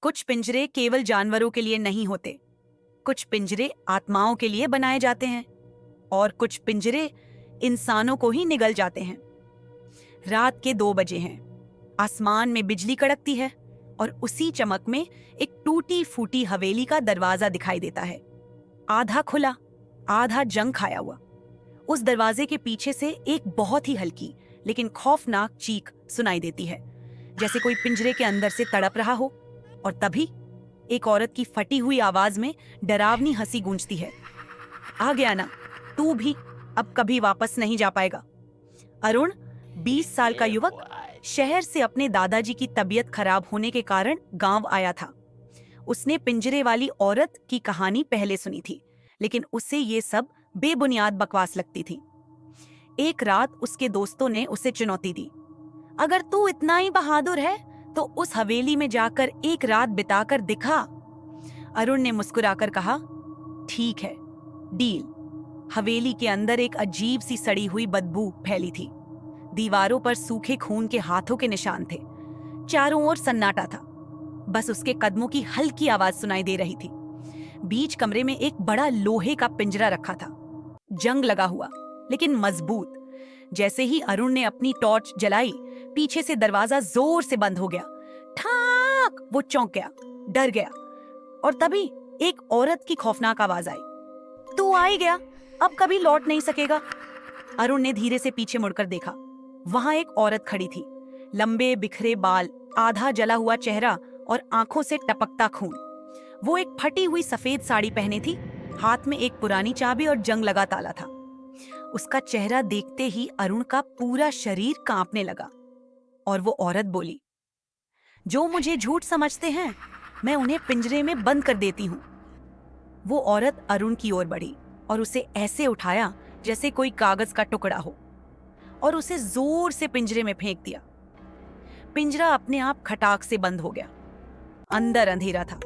कुछ पिंजरे केवल जानवरों के लिए नहीं होते, कुछ पिंजरे आत्माओं के लिए बनाए जाते हैं और कुछ पिंजरे इंसानों को ही निगल जाते हैं। रात के 2 बजे हैं, आसमान में बिजली कड़कती है और उसी चमक में एक टूटी फूटी हवेली का दरवाजा दिखाई देता है, आधा खुला आधा जंग खाया हुआ। उस दरवाजे के पीछे से एक बहुत ही हल्की लेकिन खौफनाक चीख सुनाई देती है, जैसे कोई पिंजरे के अंदर से तड़प रहा हो। और तभी एक औरत की फटी हुई आवाज में डरावनी हंसी गूंजती है, आ गया ना तू भी, अब कभी वापस नहीं जा पाएगा। अरुण 20 साल का युवक शहर से अपने दादाजी की तबीयत खराब होने के कारण गांव आया था। उसने पिंजरे वाली औरत की कहानी पहले सुनी थी, लेकिन उसे ये सब बेबुनियाद बकवास लगती थी। एक रात उसके दोस्तों ने उसे चुनौती दी, अगर तू इतना ही बहादुर है तो उस हवेली में जाकर एक रात बिताकर दिखा। अरुण ने मुस्कुराकर कहा, ठीक है, डील। हवेली के अंदर एक अजीब सी सड़ी हुई बदबू फैली थी। दीवारों पर सूखे खून के हाथों के निशान थे। चारों ओर सन्नाटा था, बस उसके कदमों की हल्की आवाज सुनाई दे रही थी। बीच कमरे में एक बड़ा लोहे का पिंजरा रखा था, जंग लगा हुआ लेकिन मजबूत। जैसे ही अरुण ने अपनी टॉर्च जलाई, पीछे से दरवाजा जोर से बंद हो गया। ठाक! वो चौंक गया, डर गया। और तभी एक औरत की खौफनाक आवाज आई, तू आ ही गया, अब कभी लौट नहीं सकेगा। अरुण ने धीरे से पीछे मुड़कर देखा। वहां एक औरत खड़ी थी, लंबे बिखरे बाल, आधा जला हुआ चेहरा और आंखों से टपकता खून। वो एक फटी हुई सफेद साड़ी पहने थी, हाथ में एक पुरानी चाबी और जंग लगा ताला था। उसका चेहरा देखते ही अरुण का पूरा शरीर कांपने लगा और वो औरत बोली, जो मुझे झूठ समझते हैं मैं उन्हें पिंजरे में बंद कर देती हूँ। वो औरत अरुण की ओर बढ़ी और उसे ऐसे उठाया जैसे कोई कागज का टुकड़ा हो और उसे जोर से पिंजरे में फेंक दिया। पिंजरा अपने आप खटाक से बंद हो गया। अंदर अंधेरा था,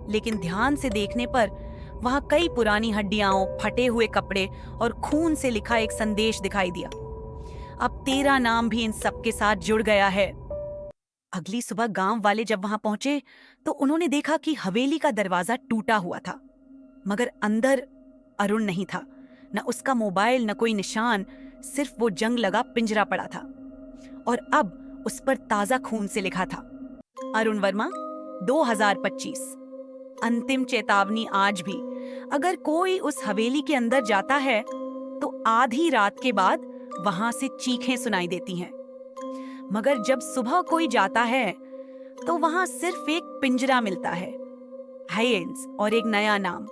लेकिन ध्यान से देखने पर वहां कई पुरानी हड्डियां, फटे हुए कपड़े और खून से लिखा एक संदेश दिखाई दिया, अब तेरा नाम भी इन सब के साथ जुड़ गया है। अगली सुबह गांव वाले जब वहां पहुंचे तो उन्होंने देखा कि हवेली का दरवाजा टूटा हुआ था, मगर अंदर अरुण नहीं था। न उसका मोबाइल, न कोई निशान, सिर्फ वो जंग लगा पिंजरा पड़ा था और अब उस पर ताजा खून से लिखा था, अरुण वर्मा 2025। अंतिम चेतावनी आज भी, अगर कोई उस हवेली के अंदर जाता है तो आधी रात के बाद वहां से चीखें सुनाई देती हैं, मगर जब सुबह कोई जाता है तो वहां सिर्फ एक पिंजरा मिलता है, हाइएंस और एक नया नाम,